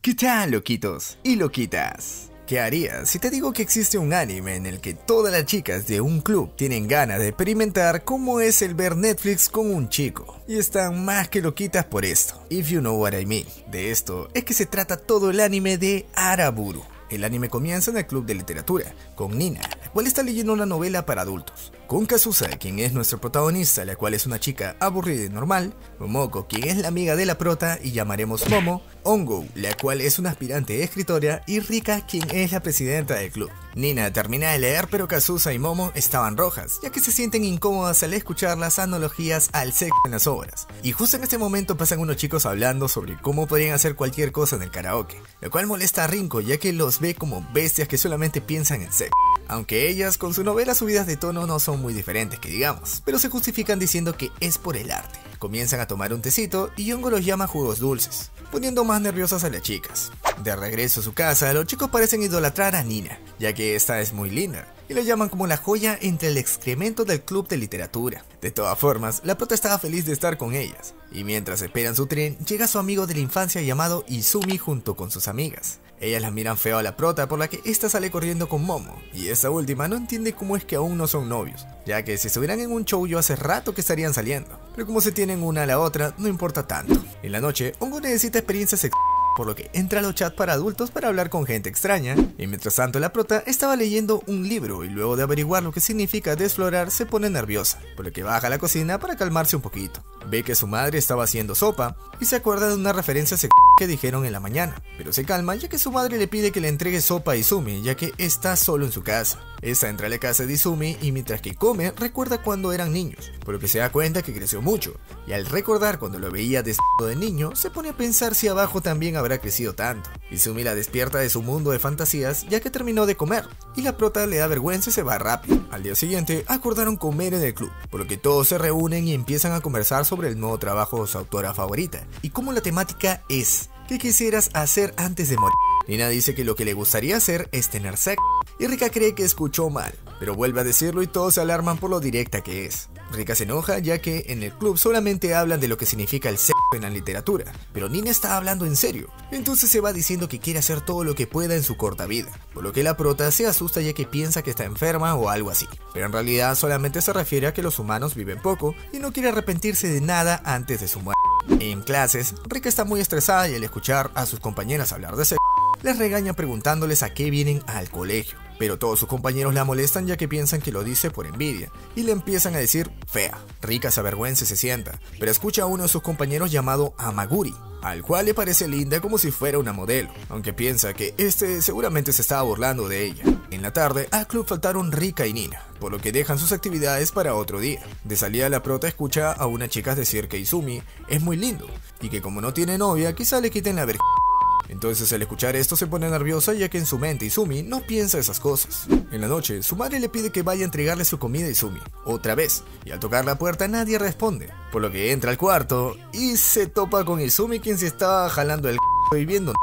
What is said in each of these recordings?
¿Qué tal, loquitos y loquitas? ¿Qué harías si te digo que existe un anime en el que todas las chicas de un club tienen ganas de experimentar cómo es el ver Netflix con un chico? Y están más que loquitas por esto. If you know what I mean. De esto es que se trata todo el anime de Araburu. El anime comienza en el club de literatura, con Nina, la cual está leyendo una novela para adultos, con Kazusa, quien es nuestra protagonista, la cual es una chica aburrida y normal, Momoko, quien es la amiga de la prota y llamaremos Momo, Ongo, la cual es una aspirante escritora, y Rika, quien es la presidenta del club. Nina termina de leer, pero Kazusa y Momo estaban rojas, ya que se sienten incómodas al escuchar las analogías al sexo en las obras. Y justo en este momento pasan unos chicos hablando sobre cómo podrían hacer cualquier cosa en el karaoke, lo cual molesta a Rinko, ya que los ve como bestias que solamente piensan en sexo. Aunque ellas con su novela subidas de tono no son muy diferentes que digamos, pero se justifican diciendo que es por el arte. Comienzan a tomar un tecito y Hongo los llama jugos dulces, poniendo más nerviosas a las chicas. De regreso a su casa, los chicos parecen idolatrar a Nina, ya que esta es muy linda, y la llaman como la joya entre el excremento del club de literatura. De todas formas, la prota estaba feliz de estar con ellas, y mientras esperan su tren, llega su amigo de la infancia llamado Izumi junto con sus amigas. Ellas la miran feo a la prota, por la que esta sale corriendo con Momo, y esta última no entiende cómo es que aún no son novios, ya que si estuvieran en un shoujo hace rato que estarían saliendo, pero como se tienen una a la otra, no importa tanto. En la noche, Hongo necesita experiencia sexual, por lo que entra a los chats para adultos para hablar con gente extraña, y mientras tanto la prota estaba leyendo un libro y luego de averiguar lo que significa desflorar se pone nerviosa, por lo que baja a la cocina para calmarse un poquito. Ve que su madre estaba haciendo sopa y se acuerda de una referencia sexual que dijeron en la mañana, pero se calma ya que su madre le pide que le entregue sopa a Izumi ya que está solo en su casa. Esta entra a la casa de Izumi y mientras que come recuerda cuando eran niños, por lo que se da cuenta que creció mucho, y al recordar cuando lo veía desnudo de niño se pone a pensar si abajo también habrá crecido tanto. Izumi la despierta de su mundo de fantasías ya que terminó de comer, y la prota le da vergüenza y se va rápido. Al día siguiente acordaron comer en el club, por lo que todos se reúnen y empiezan a conversar sobre el nuevo trabajo de su autora favorita, y cómo la temática es ¿qué quisieras hacer antes de morir? Nina dice que lo que le gustaría hacer es tener sexo, y Rika cree que escuchó mal, pero vuelve a decirlo y todos se alarman por lo directa que es. Rika se enoja ya que en el club solamente hablan de lo que significa el sexo en la literatura, pero Nina está hablando en serio, entonces se va diciendo que quiere hacer todo lo que pueda en su corta vida, por lo que la prota se asusta ya que piensa que está enferma o algo así, pero en realidad solamente se refiere a que los humanos viven poco y no quiere arrepentirse de nada antes de su muerte. En clases, Rika está muy estresada y al escuchar a sus compañeras hablar de sexo, les regaña preguntándoles a qué vienen al colegio, pero todos sus compañeros la molestan ya que piensan que lo dice por envidia y le empiezan a decir fea. Rika se avergüenza y se sienta, pero escucha a uno de sus compañeros llamado Amaguri, al cual le parece linda como si fuera una modelo, aunque piensa que este seguramente se estaba burlando de ella. En la tarde, al club faltaron Rika y Nina, por lo que dejan sus actividades para otro día. De salida la prota escucha a una chica decir que Izumi es muy lindo, y que como no tiene novia quizá le quiten la vergüenza. Entonces al escuchar esto se pone nerviosa ya que en su mente Izumi no piensa esas cosas. En la noche, su madre le pide que vaya a entregarle su comida a Izumi, otra vez, y al tocar la puerta nadie responde, por lo que entra al cuarto y se topa con Izumi quien se estaba jalando el y viendo.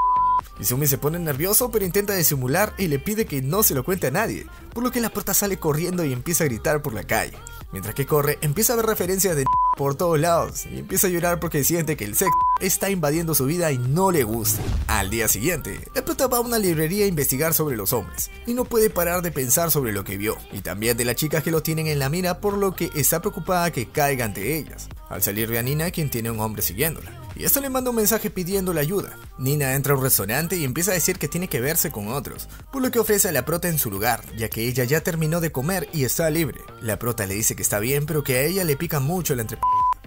Izumi se pone nervioso pero intenta disimular y le pide que no se lo cuente a nadie, por lo que la prota sale corriendo y empieza a gritar por la calle. Mientras que corre, empieza a ver referencias de por todos lados y empieza a llorar porque siente que el sexo está invadiendo su vida y no le gusta. Al día siguiente, la prota va a una librería a investigar sobre los hombres y no puede parar de pensar sobre lo que vio y también de las chicas que lo tienen en la mira, por lo que está preocupada que caiga ante ellas. Al salir ve a Nina quien tiene un hombre siguiéndola y esto le manda un mensaje pidiéndole ayuda. Nina entra a un restaurante y empieza a decir que tiene que verse con otros, por lo que ofrece a la prota en su lugar, ya que ella ya terminó de comer y está libre. La prota le dice que está bien, pero que a ella le pica mucho la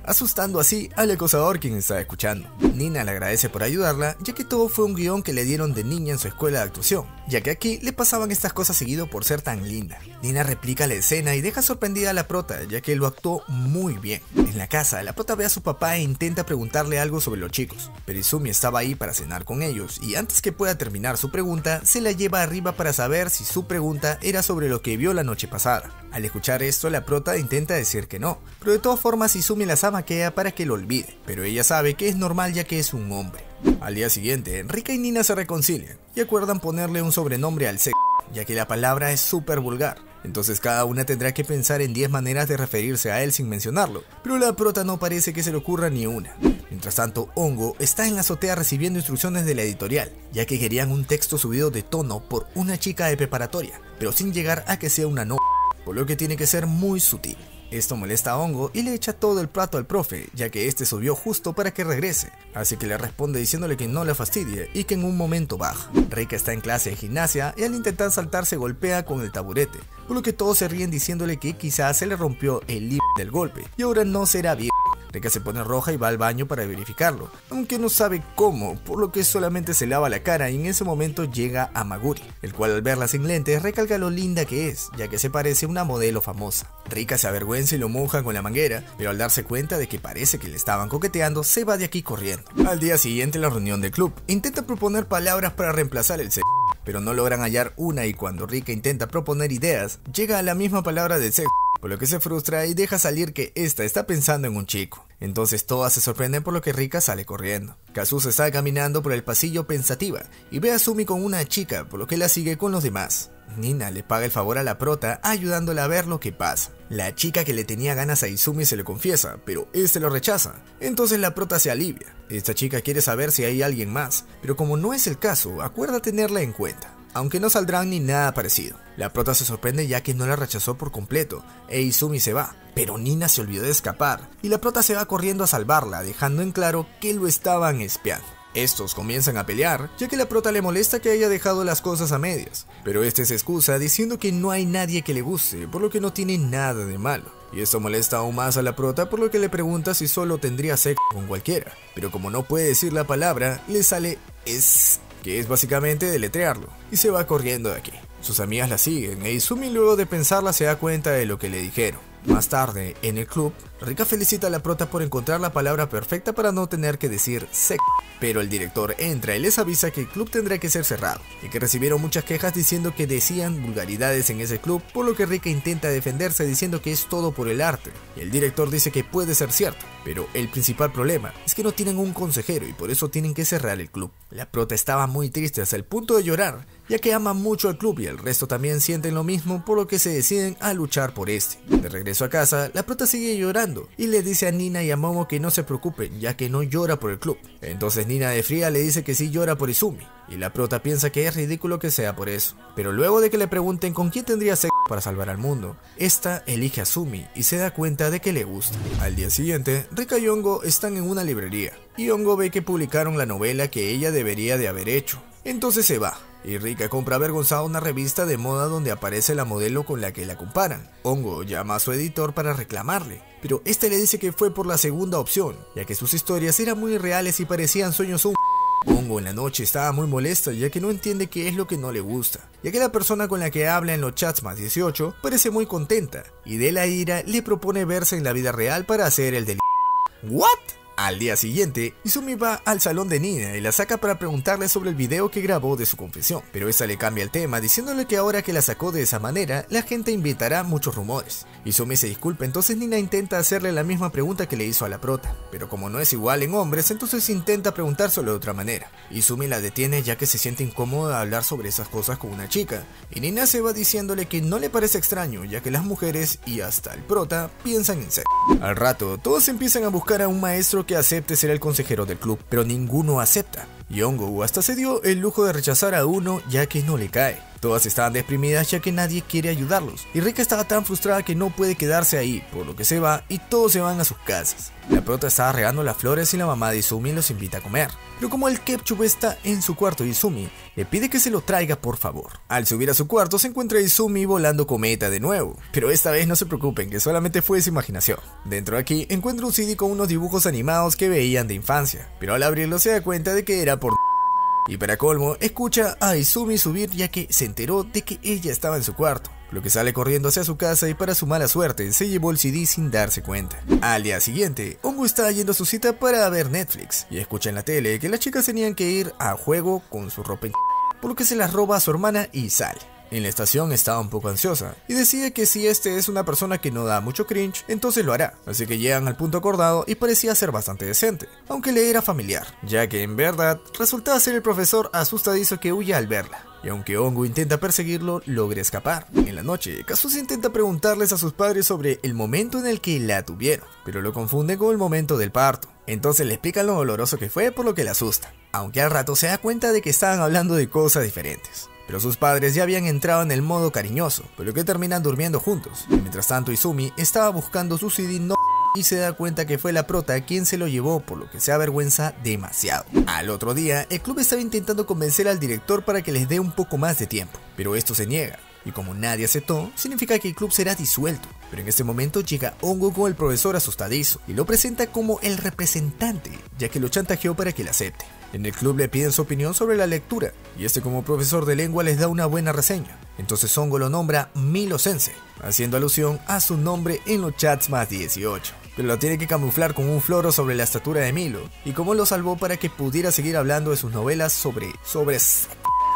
asustando así al acosador quien está escuchando. Nina le agradece por ayudarla, ya que todo fue un guión que le dieron de niña en su escuela de actuación, ya que aquí le pasaban estas cosas seguido por ser tan linda. Nina replica la escena y deja sorprendida a la prota, ya que lo actuó muy bien. En la casa, la prota ve a su papá e intenta preguntarle algo sobre los chicos, pero Izumi estaba ahí para cenar con ellos y antes que pueda terminar su pregunta, se la lleva arriba para saber si su pregunta era sobre lo que vio la noche pasada. Al escuchar esto, la prota intenta decir que no, pero de todas formas Izumi la zamaquea para que lo olvide, pero ella sabe que es normal ya que es un hombre. Al día siguiente, Rika y Nina se reconcilian y acuerdan ponerle un sobrenombre al sexo, ya que la palabra es súper vulgar. entonces cada una tendrá que pensar en 10 maneras de referirse a él sin mencionarlo, pero la prota no parece que se le ocurra ni una. Mientras tanto, Hongo está en la azotea recibiendo instrucciones de la editorial, ya que querían un texto subido de tono por una chica de preparatoria, pero sin llegar a que sea una no, por lo que tiene que ser muy sutil. Esto molesta a Hongo y le echa todo el plato al profe, ya que este subió justo para que regrese, así que le responde diciéndole que no la fastidie y que en un momento baja. Rika está en clase de gimnasia y al intentar saltar se golpea con el taburete, por lo que todos se ríen diciéndole que quizás se le rompió el lip del golpe y ahora no será bien. Rika se pone roja y va al baño para verificarlo, aunque no sabe cómo, por lo que solamente se lava la cara y en ese momento llega a Maguri, el cual al verla sin lentes recalca lo linda que es, ya que se parece a una modelo famosa. Rika se avergüenza y lo moja con la manguera, pero al darse cuenta de que parece que le estaban coqueteando, se va de aquí corriendo. Al día siguiente en la reunión del club, intenta proponer palabras para reemplazar el sexo, pero no logran hallar una y cuando Rika intenta proponer ideas, llega a la misma palabra del sexo, por lo que se frustra y deja salir que esta está pensando en un chico. Entonces todas se sorprenden por lo que Rika sale corriendo. Kazusa está caminando por el pasillo pensativa y ve a Sumi con una chica, por lo que la sigue con los demás. Nina le paga el favor a la prota ayudándola a ver lo que pasa. La chica que le tenía ganas a Izumi se le confiesa, pero este lo rechaza. Entonces la prota se alivia. Esta chica quiere saber si hay alguien más, pero como no es el caso, acuerda tenerla en cuenta, aunque no saldrán ni nada parecido. La prota se sorprende ya que no la rechazó por completo, e Izumi se va, pero Nina se olvidó de escapar, y la prota se va corriendo a salvarla, dejando en claro que lo estaban espiando. Estos comienzan a pelear, ya que la prota le molesta que haya dejado las cosas a medias, pero este se excusa diciendo que no hay nadie que le guste, por lo que no tiene nada de malo. Y esto molesta aún más a la prota, por lo que le pregunta si solo tendría sexo con cualquiera, pero como no puede decir la palabra, le sale es, que es básicamente deletrearlo, y se va corriendo de aquí. Sus amigas la siguen, e Izumi luego de pensarla se da cuenta de lo que le dijeron. Más tarde, en el club, Rika felicita a la prota por encontrar la palabra perfecta para no tener que decir sexo, pero el director entra y les avisa que el club tendrá que ser cerrado, y que recibieron muchas quejas diciendo que decían vulgaridades en ese club, por lo que Rika intenta defenderse diciendo que es todo por el arte, y el director dice que puede ser cierto, pero el principal problema es que no tienen un consejero y por eso tienen que cerrar el club. La prota estaba muy triste hasta el punto de llorar, ya que ama mucho al club y el resto también sienten lo mismo, por lo que se deciden a luchar por este. De regreso a casa, la prota sigue llorando y le dice a Nina y a Momo que no se preocupen, ya que no llora por el club. Entonces Nina de fría le dice que sí llora por Izumi, y la prota piensa que es ridículo que sea por eso. Pero luego de que le pregunten con quién tendría sexo para salvar al mundo, esta elige a Sumi y se da cuenta de que le gusta. Al día siguiente, Rika y Hongo están en una librería, y Hongo ve que publicaron la novela que ella debería de haber hecho. Entonces se va, y Rika compra avergonzada una revista de moda donde aparece la modelo con la que la comparan. Hongo llama a su editor para reclamarle, pero este le dice que fue por la segunda opción, ya que sus historias eran muy reales y parecían sueños húmedos. Hongo en la noche estaba muy molesta ya que no entiende qué es lo que no le gusta, ya que la persona con la que habla en los chats más 18 parece muy contenta, y de la ira le propone verse en la vida real para hacer el delito. ¿What? Al día siguiente, Izumi va al salón de Nina y la saca para preguntarle sobre el video que grabó de su confesión, pero esta le cambia el tema diciéndole que ahora que la sacó de esa manera, la gente inventará muchos rumores. Izumi se disculpa, entonces Nina intenta hacerle la misma pregunta que le hizo a la prota, pero como no es igual en hombres, entonces intenta preguntárselo de otra manera. Izumi la detiene ya que se siente incómoda hablar sobre esas cosas con una chica, y Nina se va diciéndole que no le parece extraño ya que las mujeres y hasta el prota piensan en sexo. Al rato, todos empiezan a buscar a un maestro que acepte ser el consejero del club, pero ninguno acepta, y Hongo hasta se dio el lujo de rechazar a uno ya que no le cae. Todas estaban deprimidas ya que nadie quiere ayudarlos, y Rika estaba tan frustrada que no puede quedarse ahí, por lo que se va y todos se van a sus casas. La prota estaba regando las flores y la mamá de Izumi los invita a comer, pero como el ketchup está en su cuarto de Izumi, le pide que se lo traiga por favor. Al subir a su cuarto se encuentra Izumi volando cometa de nuevo, pero esta vez no se preocupen que solamente fue su imaginación. Dentro de aquí encuentra un CD con unos dibujos animados que veían de infancia, pero al abrirlo se da cuenta de que era por... Y para colmo, escucha a Izumi subir ya que se enteró de que ella estaba en su cuarto, lo que sale corriendo hacia su casa y para su mala suerte se llevó el CD sin darse cuenta. Al día siguiente, Hongo está yendo a su cita para ver Netflix y escucha en la tele que las chicas tenían que ir a juego con su ropa en... por lo que se las roba a su hermana y sale. En la estación estaba un poco ansiosa y decide que si este es una persona que no da mucho cringe, entonces lo hará, así que llegan al punto acordado y parecía ser bastante decente, aunque le era familiar, ya que en verdad resultaba ser el profesor asustadizo que huye al verla. Y aunque Hongo intenta perseguirlo, logra escapar. En la noche, Kazusa intenta preguntarles a sus padres sobre el momento en el que la tuvieron, pero lo confunden con el momento del parto. Entonces le explican lo doloroso que fue, por lo que le asusta, aunque al rato se da cuenta de que estaban hablando de cosas diferentes. Pero sus padres ya habían entrado en el modo cariñoso, por lo que terminan durmiendo juntos. Mientras tanto, Izumi estaba buscando su CD no y se da cuenta que fue la prota quien se lo llevó, por lo que se avergüenza demasiado. Al otro día, el club estaba intentando convencer al director para que les dé un poco más de tiempo, pero esto se niega, y como nadie aceptó, significa que el club será disuelto. Pero en este momento llega Hongo con el profesor asustadizo y lo presenta como el representante, ya que lo chantajeó para que le acepte. En el club le piden su opinión sobre la lectura, y este como profesor de lengua les da una buena reseña. Entonces Hongo lo nombra Milo Sensei, haciendo alusión a su nombre en los chats más 18. Pero lo tiene que camuflar con un floro sobre la estatura de Milo, y cómo lo salvó para que pudiera seguir hablando de sus novelas sobre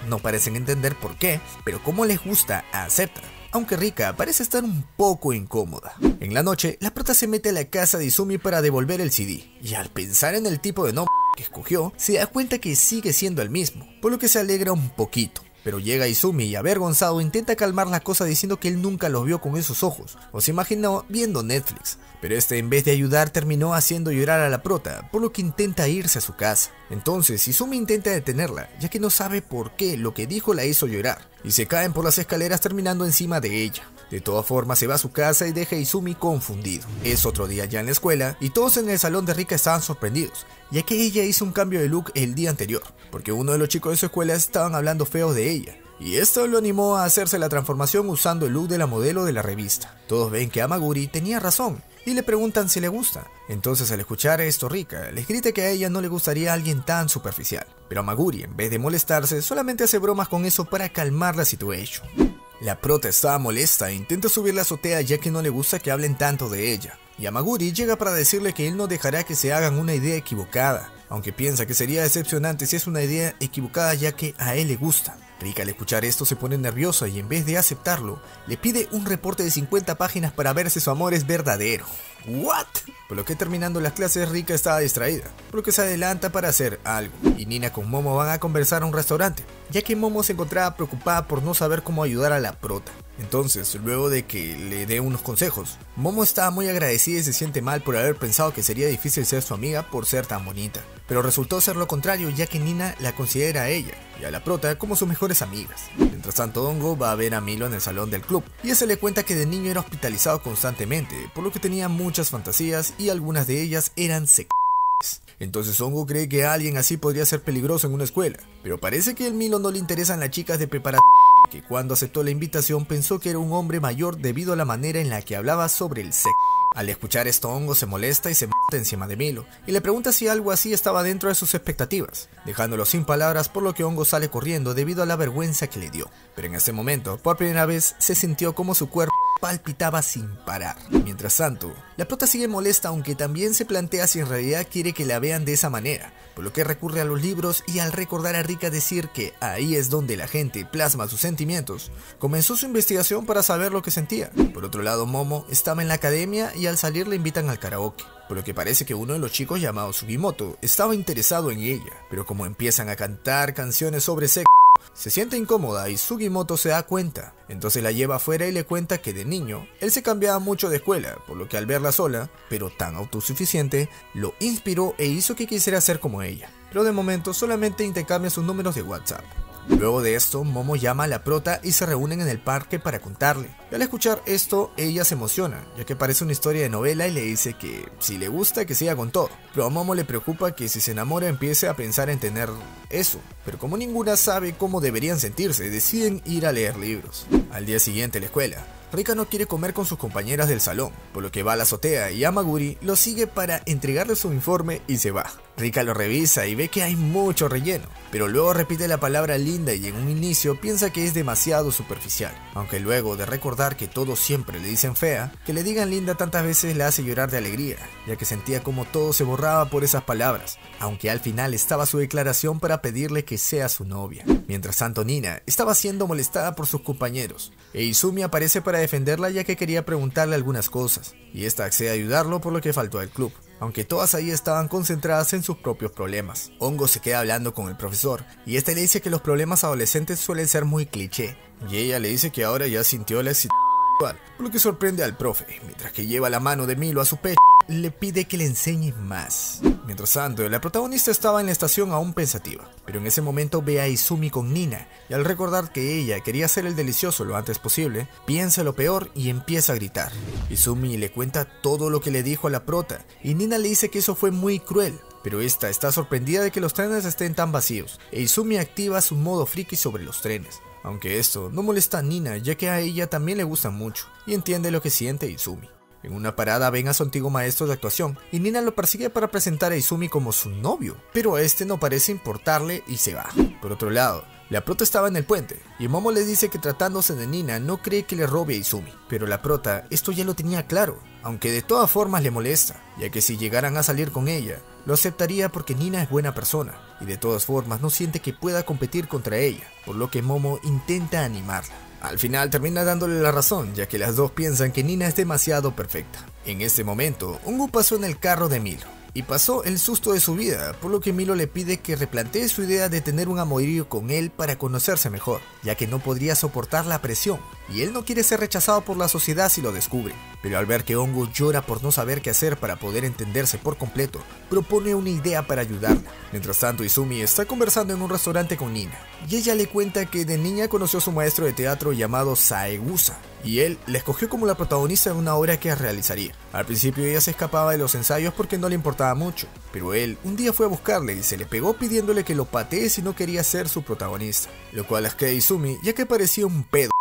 no parecen entender por qué, pero como les gusta, aceptan. Aunque Rika parece estar un poco incómoda. En la noche, la prota se mete a la casa de Izumi para devolver el CD, y al pensar en el tipo de nombre que escogió, se da cuenta que sigue siendo el mismo, por lo que se alegra un poquito. Pero llega Izumi y avergonzado intenta calmar la cosa diciendo que él nunca los vio con esos ojos, o se imaginó viendo Netflix. Pero este en vez de ayudar terminó haciendo llorar a la prota, por lo que intenta irse a su casa. Entonces Izumi intenta detenerla, ya que no sabe por qué lo que dijo la hizo llorar, y se caen por las escaleras terminando encima de ella. De todas formas se va a su casa y deja a Izumi confundido. Es otro día ya en la escuela y todos en el salón de Rika estaban sorprendidos, ya que ella hizo un cambio de look el día anterior, porque uno de los chicos de su escuela estaban hablando feo de ella, y esto lo animó a hacerse la transformación usando el look de la modelo de la revista. Todos ven que Amaguri tenía razón y le preguntan si le gusta. Entonces al escuchar esto Rika les grita que a ella no le gustaría alguien tan superficial, pero Amaguri en vez de molestarse solamente hace bromas con eso para calmar la situación. La prota estaba molesta e intenta subir la azotea ya que no le gusta que hablen tanto de ella, y Amaguri llega para decirle que él no dejará que se hagan una idea equivocada, aunque piensa que sería decepcionante si es una idea equivocada ya que a él le gusta. Rika al escuchar esto se pone nerviosa y en vez de aceptarlo, le pide un reporte de 50 páginas para ver si su amor es verdadero. ¿What? Por lo que terminando las clases Rika estaba distraída, por lo que se adelanta para hacer algo, y Nina con Momo van a conversar a un restaurante, ya que Momo se encontraba preocupada por no saber cómo ayudar a la prota. Entonces, luego de que le dé unos consejos, Momo estaba muy agradecida y se siente mal por haber pensado que sería difícil ser su amiga por ser tan bonita, pero resultó ser lo contrario ya que Nina la considera a ella y a la prota como sus mejores amigas. Mientras tanto Hongo va a ver a Milo en el salón del club y se le cuenta que de niño era hospitalizado constantemente, por lo que tenía muchas fantasías y algunas de ellas eran sexuales. Entonces Hongo cree que alguien así podría ser peligroso en una escuela, pero parece que al Milo no le interesan las chicas de preparatoria, que cuando aceptó la invitación pensó que era un hombre mayor debido a la manera en la que hablaba sobre el sexo. Al escuchar esto Hongo se molesta y se monta encima de Milo y le pregunta si algo así estaba dentro de sus expectativas, dejándolo sin palabras, por lo que Hongo sale corriendo debido a la vergüenza que le dio. Pero en ese momento, por primera vez, se sintió como su cuerpo palpitaba sin parar. Mientras tanto, la prota sigue molesta, aunque también se plantea si en realidad quiere que la vean de esa manera, por lo que recurre a los libros y al recordar a Rika decir que ahí es donde la gente plasma sus sentimientos, comenzó su investigación para saber lo que sentía. Por otro lado, Momo estaba en la academia y al salir le invitan al karaoke, por lo que parece que uno de los chicos llamado Sugimoto estaba interesado en ella, pero como empiezan a cantar canciones sobre sexo, se siente incómoda y Sugimoto se da cuenta, entonces la lleva afuera y le cuenta que de niño él se cambiaba mucho de escuela, por lo que al verla sola, pero tan autosuficiente, lo inspiró e hizo que quisiera ser como ella, pero de momento solamente intercambia sus números de WhatsApp. Luego de esto, Momo llama a la prota y se reúnen en el parque para contarle. Y al escuchar esto, ella se emociona, ya que parece una historia de novela y le dice que si le gusta que siga con todo. Pero a Momo le preocupa que si se enamora empiece a pensar en tener eso. Pero como ninguna sabe cómo deberían sentirse, deciden ir a leer libros. Al día siguiente en la escuela, Rika no quiere comer con sus compañeras del salón, por lo que va a la azotea y Amaguri lo sigue para entregarle su informe y se va. Rika lo revisa y ve que hay mucho relleno, pero luego repite la palabra linda y en un inicio piensa que es demasiado superficial, aunque luego de recordar que todos siempre le dicen fea, que le digan linda tantas veces le hace llorar de alegría, ya que sentía como todo se borraba por esas palabras, aunque al final estaba su declaración para pedirle que sea su novia. Mientras tanto, Nina estaba siendo molestada por sus compañeros, e Izumi aparece para defenderla ya que quería preguntarle algunas cosas, y esta accede a ayudarlo por lo que faltó al club, aunque todas ahí estaban concentradas en sus propios problemas. Hongo se queda hablando con el profesor, y este le dice que los problemas adolescentes suelen ser muy cliché, y ella le dice que ahora ya sintió la excitación, por lo que sorprende al profe, mientras que lleva la mano de Milo a su pecho, le pide que le enseñe más. Mientras tanto, la protagonista estaba en la estación aún pensativa, pero en ese momento ve a Izumi con Nina, y al recordar que ella quería hacer el delicioso lo antes posible, piensa lo peor y empieza a gritar. Izumi le cuenta todo lo que le dijo a la prota, y Nina le dice que eso fue muy cruel, pero esta está sorprendida de que los trenes estén tan vacíos, e Izumi activa su modo friki sobre los trenes. Aunque esto no molesta a Nina, ya que a ella también le gusta mucho, y entiende lo que siente Izumi. En una parada ven a su antiguo maestro de actuación, y Nina lo persigue para presentar a Izumi como su novio, pero a este no parece importarle y se va. Por otro lado, la prota estaba en el puente, y Momo le dice que tratándose de Nina no cree que le robe a Izumi, pero la prota esto ya lo tenía claro, aunque de todas formas le molesta, ya que si llegaran a salir con ella, lo aceptaría porque Nina es buena persona, y de todas formas no siente que pueda competir contra ella, por lo que Momo intenta animarla. Al final termina dándole la razón, ya que las dos piensan que Nina es demasiado perfecta. En este momento, Hongo pasó en el carro de Milo, y pasó el susto de su vida, por lo que Milo le pide que replantee su idea de tener un amorío con él para conocerse mejor, ya que no podría soportar la presión, y él no quiere ser rechazado por la sociedad si lo descubre. Pero al ver que Hongo llora por no saber qué hacer para poder entenderse por completo, propone una idea para ayudarla. Mientras tanto, Izumi está conversando en un restaurante con Nina, y ella le cuenta que de niña conoció a su maestro de teatro llamado Saegusa, y él la escogió como la protagonista de una obra que realizaría. Al principio ella se escapaba de los ensayos porque no le importaba mucho, pero él un día fue a buscarle y se le pegó pidiéndole que lo patee si no quería ser su protagonista, lo cual asquea a Izumi ya que parecía un pedo.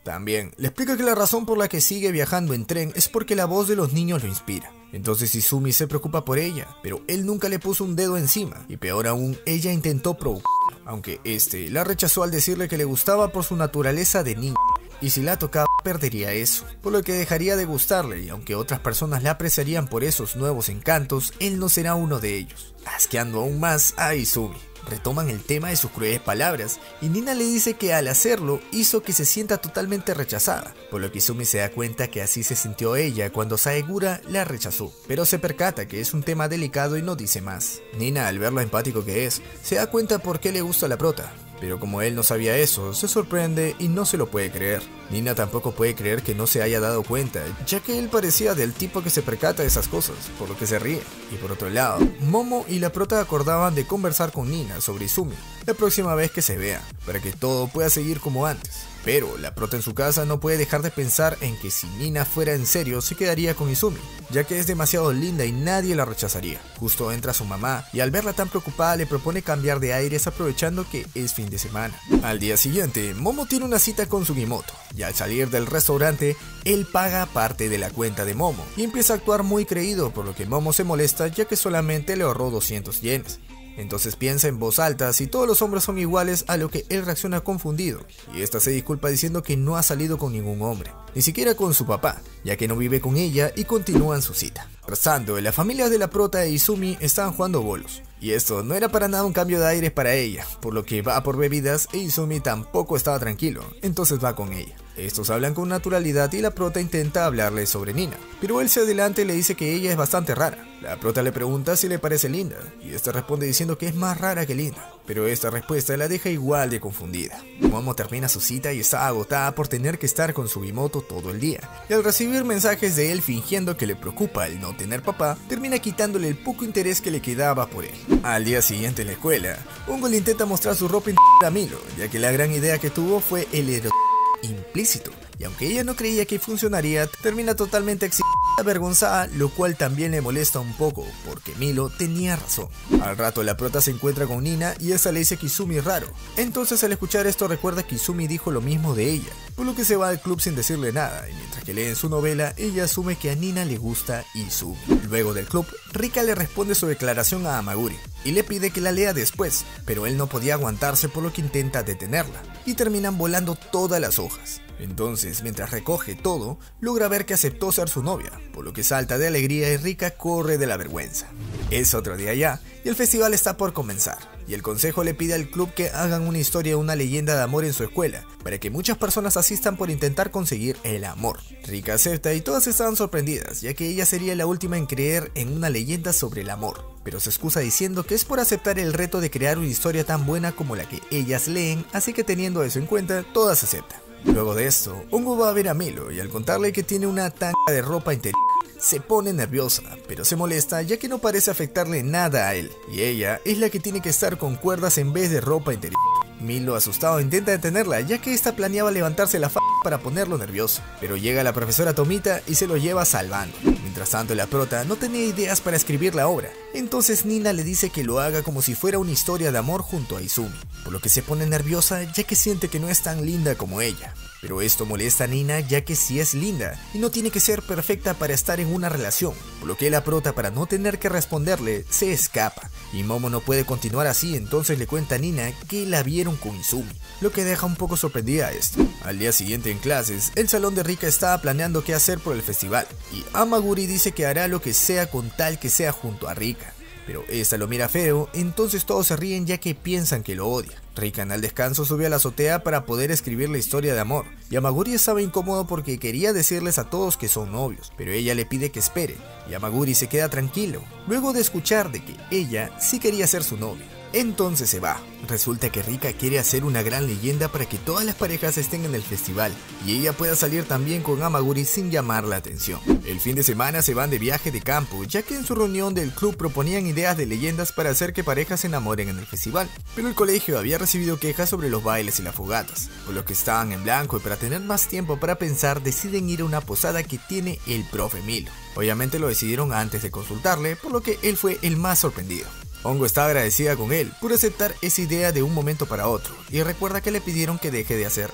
También le explica que la razón por la que sigue viajando en tren es porque la voz de los niños lo inspira. Entonces Izumi se preocupa por ella, pero él nunca le puso un dedo encima, y peor aún, ella intentó provocarlo, aunque este la rechazó al decirle que le gustaba por su naturaleza de niño, y si la tocaba perdería eso, por lo que dejaría de gustarle, y aunque otras personas la apreciarían por esos nuevos encantos, él no será uno de ellos, asqueando aún más a Izumi. Retoman el tema de sus crueles palabras, y Nina le dice que al hacerlo hizo que se sienta totalmente rechazada, por lo que Izumi se da cuenta que así se sintió ella cuando Saegura la rechazó, pero se percata que es un tema delicado y no dice más. Nina, al ver lo empático que es, se da cuenta por qué le gusta la prota, pero como él no sabía eso, se sorprende y no se lo puede creer. Nina tampoco puede creer que no se haya dado cuenta, ya que él parecía del tipo que se percata de esas cosas, por lo que se ríe. Y por otro lado, Momo y la prota acordaban de conversar con Nina sobre Izumi la próxima vez que se vean, para que todo pueda seguir como antes. Pero la prota en su casa no puede dejar de pensar en que si Nina fuera en serio se quedaría con Izumi, ya que es demasiado linda y nadie la rechazaría. Justo entra su mamá y al verla tan preocupada le propone cambiar de aires aprovechando que es fin de semana. Al día siguiente, Momo tiene una cita con Sugimoto, y al salir del restaurante, él paga parte de la cuenta de Momo y empieza a actuar muy creído, por lo que Momo se molesta ya que solamente le ahorró 200 yenes. Entonces piensa en voz alta si todos los hombres son iguales, a lo que él reacciona confundido, y esta se disculpa diciendo que no ha salido con ningún hombre, ni siquiera con su papá, ya que no vive con ella, y continúan su cita. Rezando, las familias de la prota e Izumi están jugando bolos, y esto no era para nada un cambio de aires para ella, por lo que va por bebidas e Izumi tampoco estaba tranquilo, entonces va con ella. Estos hablan con naturalidad y la prota intenta hablarle sobre Nina, pero él se adelanta y le dice que ella es bastante rara. La prota le pregunta si le parece linda, y esta responde diciendo que es más rara que linda, pero esta respuesta la deja igual de confundida. Momo termina su cita y está agotada por tener que estar con Sugimoto todo el día, y al recibir mensajes de él fingiendo que le preocupa el no tener papá, termina quitándole el poco interés que le quedaba por él. Al día siguiente en la escuela, Hongo le intenta mostrar su ropa a Milo, ya que la gran idea que tuvo fue el erotismo implícito, y aunque ella no creía que funcionaría, termina totalmente avergonzada, lo cual también le molesta un poco, porque Milo tenía razón. Al rato la prota se encuentra con Nina y esta le dice que Izumi es raro, entonces al escuchar esto recuerda que Izumi dijo lo mismo de ella, por lo que se va al club sin decirle nada, y mientras que leen su novela, ella asume que a Nina le gusta Izumi. Luego del club, Rika le responde su declaración a Amaguri y le pide que la lea después, pero él no podía aguantarse, por lo que intenta detenerla, y terminan volando todas las hojas. Entonces, mientras recoge todo, logra ver que aceptó ser su novia, por lo que salta de alegría y Rika corre de la vergüenza. Es otro día ya, y el festival está por comenzar, y el consejo le pide al club que hagan una historia o una leyenda de amor en su escuela, para que muchas personas asistan por intentar conseguir el amor. Rika acepta y todas estaban sorprendidas, ya que ella sería la última en creer en una leyenda sobre el amor, pero se excusa diciendo que es por aceptar el reto de crear una historia tan buena como la que ellas leen, así que teniendo eso en cuenta, todas aceptan. Luego de esto, Hongo va a ver a Milo y al contarle que tiene una tanga de ropa interior, se pone nerviosa, pero se molesta ya que no parece afectarle nada a él, y ella es la que tiene que estar con cuerdas en vez de ropa interior. Milo, asustado, intenta detenerla ya que esta planeaba levantarse la para ponerlo nervioso, pero llega la profesora Tomita y se lo lleva salvando. Mientras tanto, la prota no tenía ideas para escribir la obra, entonces Nina le dice que lo haga como si fuera una historia de amor junto a Izumi, por lo que se pone nerviosa ya que siente que no es tan linda como ella. Pero esto molesta a Nina ya que sí es linda y no tiene que ser perfecta para estar en una relación, por lo que la prota, para no tener que responderle, se escapa. Y Momo no puede continuar así, entonces le cuenta a Nina que la vieron con Izumi, lo que deja un poco sorprendida a esto. Al día siguiente en clases, el salón de Rika estaba planeando qué hacer por el festival, y Amaguri dice que hará lo que sea con tal que sea junto a Rika. Pero esta lo mira feo, entonces todos se ríen ya que piensan que lo odia. Rika al descanso sube a la azotea para poder escribir la historia de amor, y Amaguri estaba incómodo porque quería decirles a todos que son novios, pero ella le pide que espere, y Amaguri se queda tranquilo, luego de escuchar de que ella sí quería ser su novia. Entonces se va. Resulta que Rika quiere hacer una gran leyenda para que todas las parejas estén en el festival y ella pueda salir también con Amaguri sin llamar la atención. El fin de semana se van de viaje de campo, ya que en su reunión del club proponían ideas de leyendas para hacer que parejas se enamoren en el festival, pero el colegio había recibido quejas sobre los bailes y las fogatas, por lo que estaban en blanco, y para tener más tiempo para pensar deciden ir a una posada que tiene el profe Milo. Obviamente lo decidieron antes de consultarle, por lo que él fue el más sorprendido. Hongo está agradecida con él por aceptar esa idea de un momento para otro, y recuerda que le pidieron que deje de hacer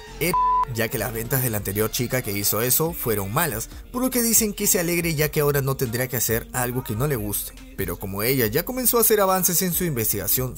ya que las ventas de la anterior chica que hizo eso fueron malas, por lo que dicen que se alegre ya que ahora no tendrá que hacer algo que no le guste, pero como ella ya comenzó a hacer avances en su investigación,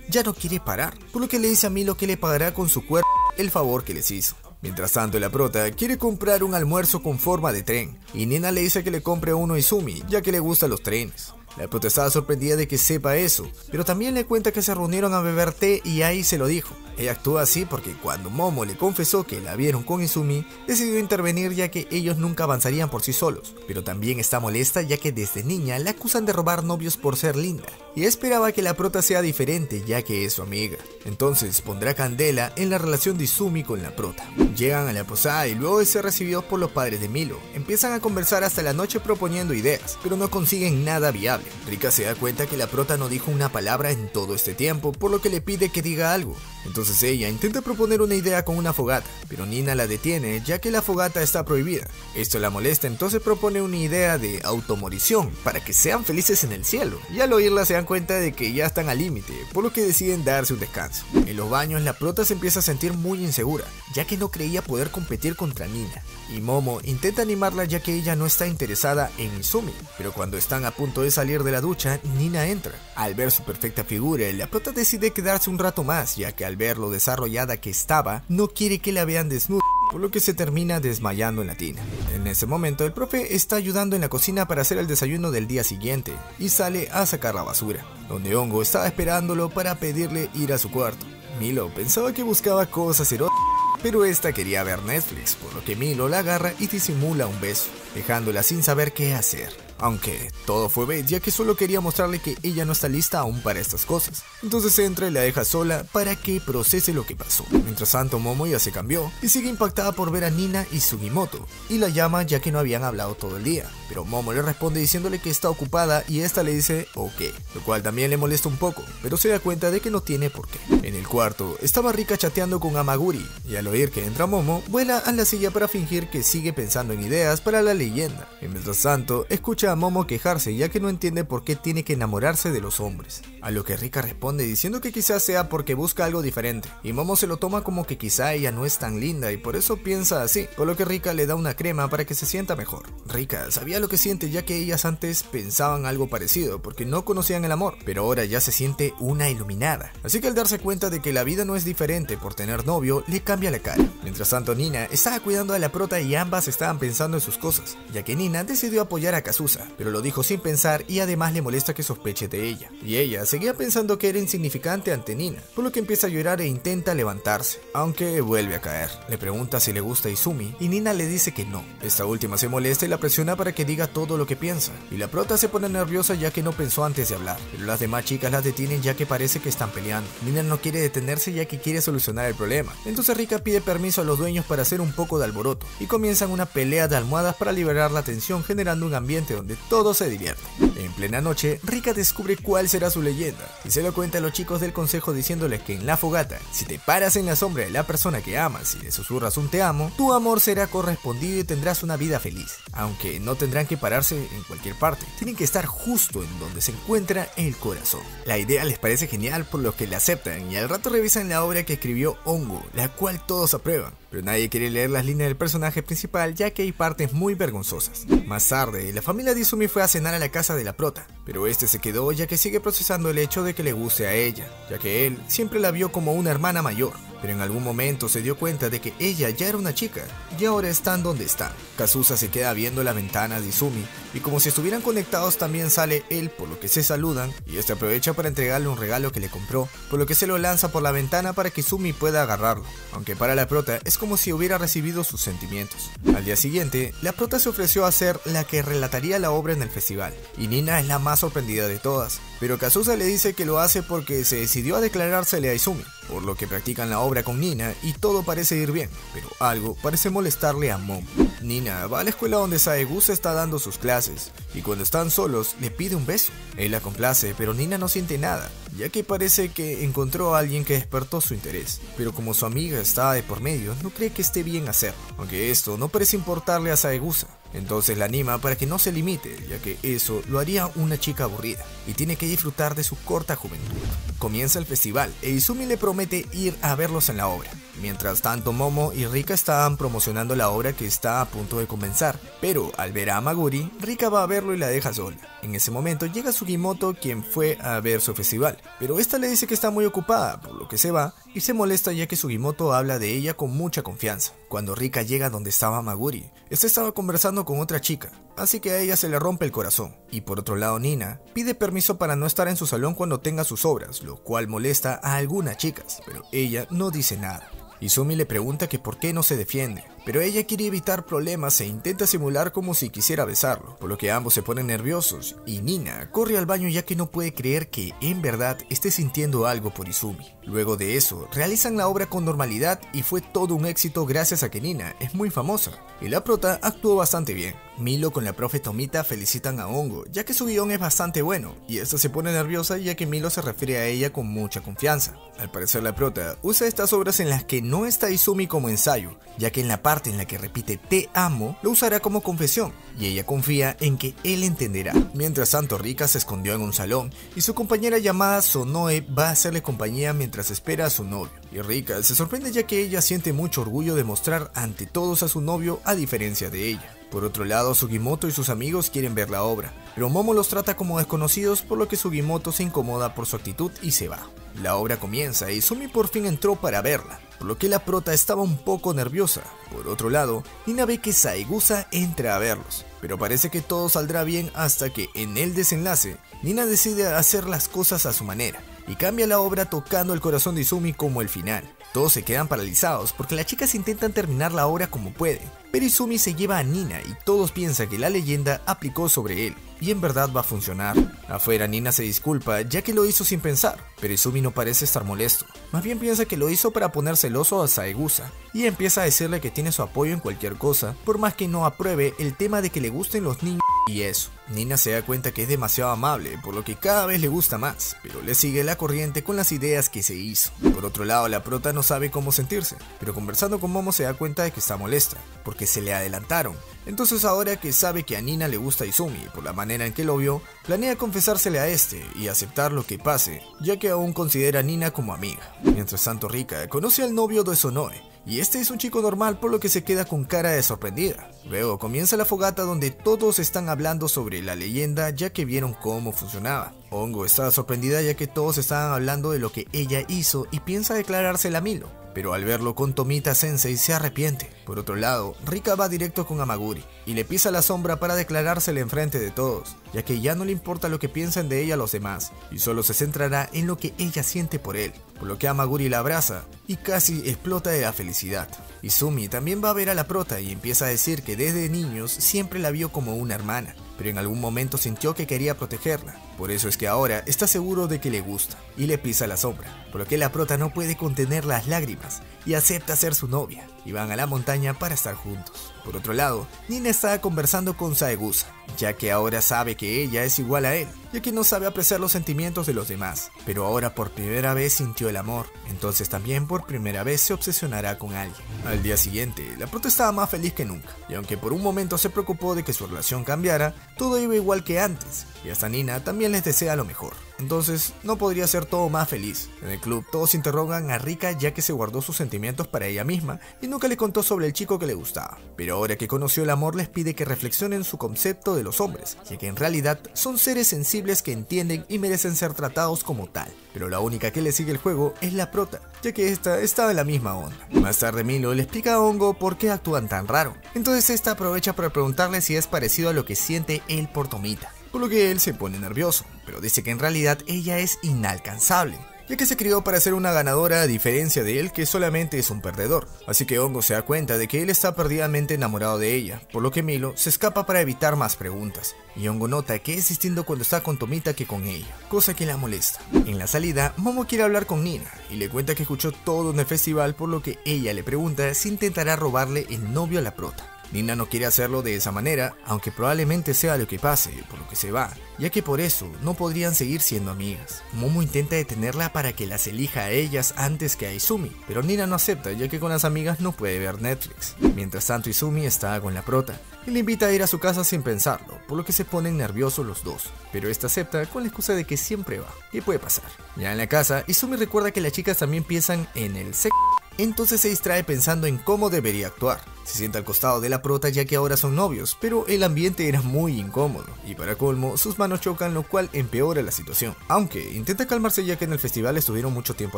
ya no quiere parar, por lo que le dice a Milo que le pagará con su cuerpo el favor que les hizo. Mientras tanto, la prota quiere comprar un almuerzo con forma de tren, y Nina le dice que le compre uno a Izumi, ya que le gustan los trenes. La prota estaba sorprendida de que sepa eso, pero también le cuenta que se reunieron a beber té y ahí se lo dijo. Ella actúa así porque cuando Momo le confesó que la vieron con Izumi, decidió intervenir ya que ellos nunca avanzarían por sí solos, pero también está molesta ya que desde niña la acusan de robar novios por ser linda, y esperaba que la prota sea diferente ya que es su amiga. Entonces pondrá candela en la relación de Izumi con la prota. Llegan a la posada y luego de ser recibidos por los padres de Milo, empiezan a conversar hasta la noche proponiendo ideas, pero no consiguen nada viable. Rika se da cuenta que la prota no dijo una palabra en todo este tiempo, por lo que le pide que diga algo. Entonces ella intenta proponer una idea con una fogata, pero Nina la detiene ya que la fogata está prohibida. Esto la molesta, entonces propone una idea de automorición para que sean felices en el cielo, y al oírla se dan cuenta de que ya están al límite, por lo que deciden darse un descanso. En los baños la prota se empieza a sentir muy insegura, ya que no creía poder competir contra Nina, y Momo intenta animarla ya que ella no está interesada en Izumi, pero cuando están a punto de salir de la ducha, Nina entra. Al ver su perfecta figura, la prota decide quedarse un rato más, ya que al ver lo desarrollada que estaba, no quiere que la vean desnuda, por lo que se termina desmayando en la tina. En ese momento, el profe está ayudando en la cocina para hacer el desayuno del día siguiente, y sale a sacar la basura, donde Hongo estaba esperándolo para pedirle ir a su cuarto. Milo pensaba que buscaba cosas eróticas, pero esta quería ver Netflix, por lo que Milo la agarra y disimula un beso, dejándola sin saber qué hacer. Aunque todo fue bait, ya que solo quería mostrarle que ella no está lista aún para estas cosas. Entonces entra y la deja sola para que procese lo que pasó. Mientras tanto, Momo ya se cambió y sigue impactada por ver a Nina y Sugimoto, y la llama ya que no habían hablado todo el día. Pero Momo le responde diciéndole que está ocupada y esta le dice ok, lo cual también le molesta un poco, pero se da cuenta de que no tiene por qué. En el cuarto, estaba Rika chateando con Amaguri, y al oír que entra Momo, vuela a la silla para fingir que sigue pensando en ideas para la leyenda. Y mientras tanto, escucha a Momo quejarse ya que no entiende por qué tiene que enamorarse de los hombres. a lo que Rika responde diciendo que quizás sea porque busca algo diferente, y Momo se lo toma como que quizá ella no es tan linda y por eso piensa así, por lo que Rika le da una crema para que se sienta mejor. Rika sabía lo que siente, ya que ellas antes pensaban algo parecido porque no conocían el amor, pero ahora ya se siente una iluminada, así que al darse cuenta de que la vida no es diferente por tener novio, le cambia la cara. Mientras tanto, Nina estaba cuidando a la prota y ambas estaban pensando en sus cosas, ya que Nina decidió apoyar a Kazusa, pero lo dijo sin pensar y además le molesta que sospeche de ella, y ella seguía pensando que era insignificante ante Nina, por lo que empieza a llorar e intenta levantarse, aunque vuelve a caer. Le pregunta si le gusta Izumi y Nina le dice que no. Esta última se molesta y la presiona para que diga todo lo que piensa, y la prota se pone nerviosa ya que no pensó antes de hablar, pero las demás chicas las detienen ya que parece que están peleando. Nina no quiere detenerse ya que quiere solucionar el problema, entonces Rika pide permiso a los dueños para hacer un poco de alboroto, y comienzan una pelea de almohadas para liberar la tensión, generando un ambiente donde todos se divierten. En plena noche, Rika descubre cuál será su leyenda, y se lo cuenta a los chicos del consejo diciéndoles que en la fogata, si te paras en la sombra de la persona que amas y le susurras un te amo, tu amor será correspondido y tendrás una vida feliz. Aunque no tendrán que pararse en cualquier parte, tienen que estar justo en donde se encuentra el corazón. La idea les parece genial, por lo que la aceptan y al rato revisan la obra que escribió Hongo, la cual todos aprueban, pero nadie quiere leer las líneas del personaje principal ya que hay partes muy vergonzosas. Más tarde, la familia de Izumi fue a cenar a la casa de la prota, pero este se quedó ya que sigue procesando el hecho de que le guste a ella, ya que él siempre la vio como una hermana mayor, pero en algún momento se dio cuenta de que ella ya era una chica y ahora están donde están. Kazusa se queda viendo la ventana de Izumi y como si estuvieran conectados también sale él, por lo que se saludan y este aprovecha para entregarle un regalo que le compró, por lo que se lo lanza por la ventana para que Izumi pueda agarrarlo, aunque para la prota es como si hubiera recibido sus sentimientos. Al día siguiente, la prota se ofreció a ser la que relataría la obra en el festival, y Nina es la más sorprendida de todas, pero Kazusa le dice que lo hace porque se decidió a declarársele a Izumi, por lo que practican la obra con Nina y todo parece ir bien, pero algo parece molestarle a Momo. Nina va a la escuela donde Saegusa está dando sus clases, y cuando están solos le pide un beso. Él la complace, pero Nina no siente nada, ya que parece que encontró a alguien que despertó su interés, pero como su amiga está de por medio, no cree que esté bien hacerlo, aunque esto no parece importarle a Saegusa. Entonces la anima para que no se limite, ya que eso lo haría una chica aburrida, y tiene que disfrutar de su corta juventud. Comienza el festival, e Izumi le promete ir a verlos en la obra. Mientras tanto, Momo y Rika estaban promocionando la obra que está a punto de comenzar, pero al ver a Maguri, Rika va a verlo y la deja sola. En ese momento llega Sugimoto, quien fue a ver su festival, pero esta le dice que está muy ocupada, por lo que se va, y se molesta ya que Sugimoto habla de ella con mucha confianza. Cuando Rika llega donde estaba Maguri, esta estaba conversando con otra chica, así que a ella se le rompe el corazón. Y por otro lado, Nina pide permiso para no estar en su salón cuando tenga sus obras, lo cual molesta a algunas chicas, pero ella no dice nada. Izumi le pregunta que por qué no se defiende, pero ella quiere evitar problemas e intenta simular como si quisiera besarlo, por lo que ambos se ponen nerviosos y Nina corre al baño ya que no puede creer que en verdad esté sintiendo algo por Izumi. Luego de eso, realizan la obra con normalidad y fue todo un éxito gracias a que Nina es muy famosa y la prota actuó bastante bien. Milo con la profe Tomita felicitan a Hongo ya que su guión es bastante bueno y esta se pone nerviosa ya que Milo se refiere a ella con mucha confianza. Al parecer la prota usa estas obras en las que no está Izumi como ensayo, ya que en la parte en la que repite te amo lo usará como confesión y ella confía en que él entenderá. Mientras tanto, Rika se escondió en un salón y su compañera llamada Sonoe va a hacerle compañía mientras espera a su novio, y Rika se sorprende ya que ella siente mucho orgullo de mostrar ante todos a su novio a diferencia de ella. Por otro lado, Sugimoto y sus amigos quieren ver la obra, pero Momo los trata como desconocidos, por lo que Sugimoto se incomoda por su actitud y se va. La obra comienza y Izumi por fin entró para verla, por lo que la prota estaba un poco nerviosa. Por otro lado, Nina ve que Saegusa entra a verlos, pero parece que todo saldrá bien hasta que en el desenlace, Nina decide hacer las cosas a su manera y cambia la obra tocando el corazón de Izumi como el final. Todos se quedan paralizados porque las chicas intentan terminar la obra como pueden, pero Izumi se lleva a Nina y todos piensan que la leyenda aplicó sobre él, y en verdad va a funcionar. Afuera Nina se disculpa ya que lo hizo sin pensar, pero Izumi no parece estar molesto, más bien piensa que lo hizo para poner celoso a Saegusa, y empieza a decirle que tiene su apoyo en cualquier cosa, por más que no apruebe el tema de que le gusten los niños y eso. Nina se da cuenta que es demasiado amable, por lo que cada vez le gusta más, pero le sigue la corriente con las ideas que se hizo. Por otro lado, la prota no sabe cómo sentirse, pero conversando con Momo se da cuenta de que está molesta, porque se le adelantaron. Entonces ahora que sabe que a Nina le gusta Izumi por la manera en que lo vio, Planea confesársele a este y aceptar lo que pase, ya que aún considera a Nina como amiga. Mientras tanto, Rika conoce al novio de Sonoe, y este es un chico normal, por lo que se queda con cara de sorprendida. Luego comienza la fogata donde todos están hablando sobre la leyenda, ya que vieron cómo funcionaba. Hongo estaba sorprendida ya que todos estaban hablando de lo que ella hizo y piensa declarársela a Milo, pero al verlo con Tomita Sensei se arrepiente. Por otro lado, Rika va directo con Amaguri y le pisa la sombra para declarársela enfrente de todos, ya que ya no le importa lo que piensan de ella los demás y solo se centrará en lo que ella siente por él, por lo que Amaguri la abraza y casi explota de la felicidad. Izumi también va a ver a la prota y empieza a decir que desde niños siempre la vio como una hermana, pero en algún momento sintió que quería protegerla. Por eso es que ahora está seguro de que le gusta y le pisa la sombra, por lo que la prota no puede contener las lágrimas y acepta ser su novia, y van a la montaña para estar juntos. Por otro lado, Nina está conversando con Saegusa, ya que ahora sabe que ella es igual a él, ya que no sabe apreciar los sentimientos de los demás, pero ahora por primera vez sintió el amor, entonces también por primera vez se obsesionará con alguien. Al día siguiente, la prota estaba más feliz que nunca, y aunque por un momento se preocupó de que su relación cambiara, todo iba igual que antes, y hasta Nina también les desea lo mejor. Entonces, no podría ser todo más feliz. En el club todos interrogan a Rika ya que se guardó sus sentimientos para ella misma y nunca le contó sobre el chico que le gustaba. Pero ahora que conoció el amor les pide que reflexionen su concepto de los hombres, ya que en realidad son seres sensibles que entienden y merecen ser tratados como tal. Pero la única que le sigue el juego es la prota, ya que esta estaba en la misma onda. Más tarde Milo le explica a Hongo por qué actúan tan raro. Entonces esta aprovecha para preguntarle si es parecido a lo que siente él por Tomita, por lo que él se pone nervioso, pero dice que en realidad ella es inalcanzable, ya que se crió para ser una ganadora a diferencia de él que solamente es un perdedor. Así que Hongo se da cuenta de que él está perdidamente enamorado de ella, por lo que Milo se escapa para evitar más preguntas, y Hongo nota que es distinto cuando está con Tomita que con ella, cosa que la molesta. En la salida, Momo quiere hablar con Nina y le cuenta que escuchó todo en el festival, por lo que ella le pregunta si intentará robarle el novio a la prota. Nina no quiere hacerlo de esa manera, aunque probablemente sea lo que pase, por lo que se va, ya que por eso no podrían seguir siendo amigas. Momo intenta detenerla para que las elija a ellas antes que a Izumi, pero Nina no acepta, ya que con las amigas no puede ver Netflix. Mientras tanto, Izumi está con la prota y le invita a ir a su casa sin pensarlo, por lo que se ponen nerviosos los dos, pero esta acepta con la excusa de que siempre va, y puede pasar. Ya en la casa, Izumi recuerda que las chicas también piensan en el sexo. Entonces se distrae pensando en cómo debería actuar. Se sienta al costado de la prota ya que ahora son novios, pero el ambiente era muy incómodo, y para colmo, sus manos chocan, lo cual empeora la situación. Aunque intenta calmarse ya que en el festival estuvieron mucho tiempo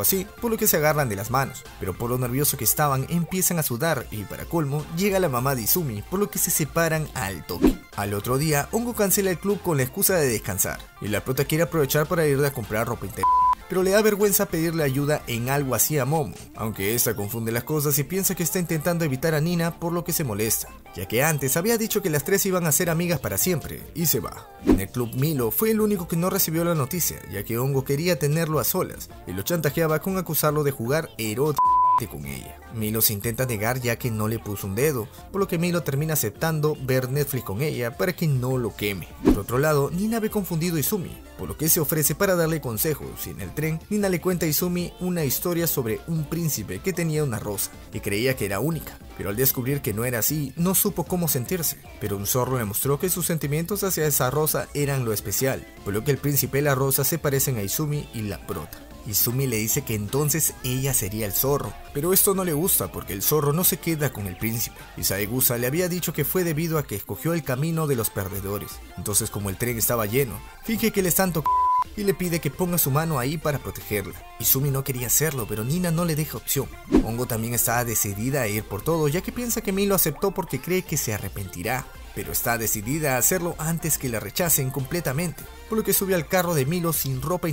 así, por lo que se agarran de las manos, pero por lo nervioso que estaban empiezan a sudar, y para colmo, llega la mamá de Izumi, por lo que se separan al toque. Al otro día, Hongo cancela el club con la excusa de descansar, y la prota quiere aprovechar para ir a comprar ropa interior, pero le da vergüenza pedirle ayuda en algo así a Momo, aunque esta confunde las cosas y piensa que está intentando evitar a Nina, por lo que se molesta, ya que antes había dicho que las tres iban a ser amigas para siempre, y se va. En el club, Milo fue el único que no recibió la noticia, ya que Hongo quería tenerlo a solas, y lo chantajeaba con acusarlo de jugar eróticamente con ella. Milo se intenta negar ya que no le puso un dedo, por lo que Milo termina aceptando ver Netflix con ella para que no lo queme. Por otro lado, Nina ve confundido a Izumi, por lo que se ofrece para darle consejos, y en el tren, Nina le cuenta a Izumi una historia sobre un príncipe que tenía una rosa, y creía que era única, pero al descubrir que no era así, no supo cómo sentirse, pero un zorro le mostró que sus sentimientos hacia esa rosa eran lo especial, por lo que el príncipe y la rosa se parecen a Izumi y la prota. Izumi le dice que entonces ella sería el zorro, pero esto no le gusta porque el zorro no se queda con el príncipe, y Saegusa le había dicho que fue debido a que escogió el camino de los perdedores. Entonces, como el tren estaba lleno, finge que le están tocando y le pide que ponga su mano ahí para protegerla. Izumi no quería hacerlo, pero Nina no le deja opción. Hongo también está decidida a ir por todo, ya que piensa que Milo aceptó porque cree que se arrepentirá, pero está decidida a hacerlo antes que la rechacen completamente, por lo que sube al carro de Milo sin ropa y...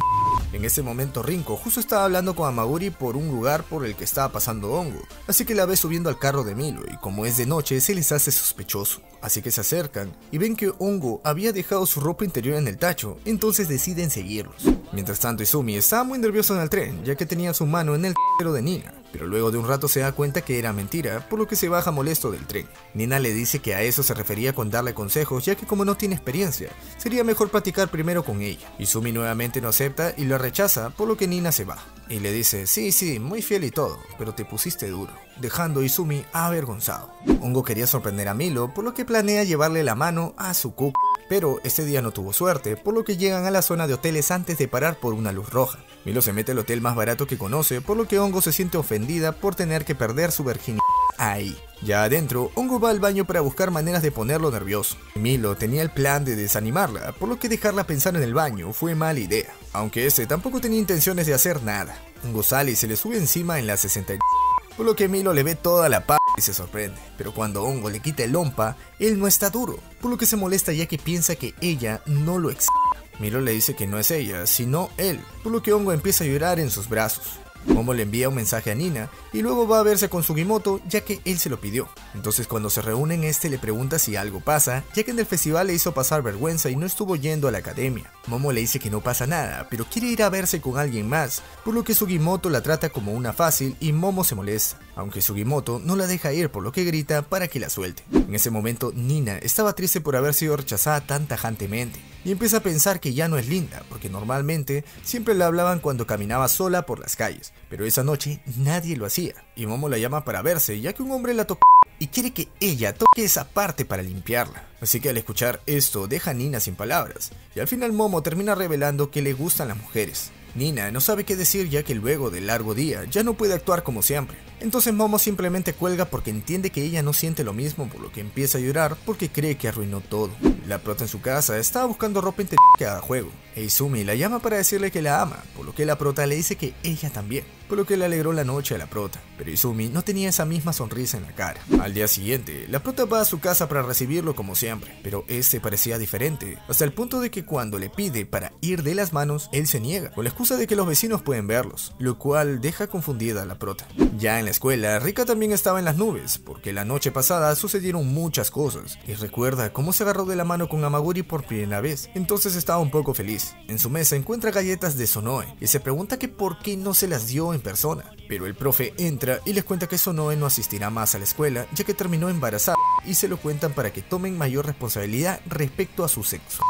En ese momento Rinko justo estaba hablando con Amaguri por un lugar por el que estaba pasando Hongo, así que la ve subiendo al carro de Milo y como es de noche se les hace sospechoso, así que se acercan y ven que Hongo había dejado su ropa interior en el tacho, entonces deciden seguirlos. Mientras tanto Izumi estaba muy nervioso en el tren ya que tenía su mano en el de Nina, pero luego de un rato se da cuenta que era mentira, por lo que se baja molesto del tren. Nina le dice que a eso se refería con darle consejos, ya que como no tiene experiencia, sería mejor platicar primero con ella. Izumi nuevamente no acepta y lo rechaza, por lo que Nina se va. Y le dice, sí, muy fiel y todo, pero te pusiste duro, dejando a Izumi avergonzado. Hongo quería sorprender a Milo, por lo que planea llevarle la mano a su cuco. Pero este día no tuvo suerte, por lo que llegan a la zona de hoteles antes de parar por una luz roja. Milo se mete al hotel más barato que conoce, por lo que Hongo se siente ofendida por tener que perder su virginidad ahí. Ya adentro, Hongo va al baño para buscar maneras de ponerlo nervioso. Milo tenía el plan de desanimarla, por lo que dejarla pensar en el baño fue mala idea, aunque este tampoco tenía intenciones de hacer nada. Hongo sale y se le sube encima en la 60, por lo que Milo le ve toda la p y se sorprende, pero cuando Hongo le quita el lompa, él no está duro, por lo que se molesta ya que piensa que ella no lo excita. Milo le dice que no es ella, sino él, por lo que Hongo empieza a llorar en sus brazos. Momo le envía un mensaje a Nina y luego va a verse con Sugimoto ya que él se lo pidió. Entonces cuando se reúnen le pregunta si algo pasa, ya que en el festival le hizo pasar vergüenza y no estuvo yendo a la academia. Momo le dice que no pasa nada, pero quiere ir a verse con alguien más, por lo que Sugimoto la trata como una fácil y Momo se molesta, aunque Sugimoto no la deja ir por lo que grita para que la suelte. En ese momento Nina estaba triste por haber sido rechazada tan tajantemente y empieza a pensar que ya no es linda, porque normalmente siempre la hablaban cuando caminaba sola por las calles, pero esa noche nadie lo hacía, y Momo la llama para verse ya que un hombre la tocó y quiere que ella toque esa parte para limpiarla. Así que al escuchar esto deja a Nina sin palabras, y al final Momo termina revelando que le gustan las mujeres. Nina no sabe qué decir ya que luego del largo día ya no puede actuar como siempre. Entonces Momo simplemente cuelga porque entiende que ella no siente lo mismo, por lo que empieza a llorar porque cree que arruinó todo. La prota en su casa estaba buscando ropa interior cada juego, e Izumi la llama para decirle que la ama, por lo que la prota le dice que ella también, por lo que le alegró la noche a la prota, pero Izumi no tenía esa misma sonrisa en la cara. Al día siguiente, la prota va a su casa para recibirlo como siempre, pero este parecía diferente, hasta el punto de que cuando le pide para ir de las manos, él se niega, con la excusa de que los vecinos pueden verlos, lo cual deja confundida a la prota. Ya en la escuela, Rika también estaba en las nubes, porque la noche pasada sucedieron muchas cosas, y recuerda cómo se agarró de la mano con Amaguri por primera vez, entonces estaba un poco feliz. En su mesa encuentra galletas de Sonoe, y se pregunta que por qué no se las dio en persona, pero el profe entra y les cuenta que Sonoe no asistirá más a la escuela, ya que terminó embarazada, y se lo cuentan para que tomen mayor responsabilidad respecto a su sexo.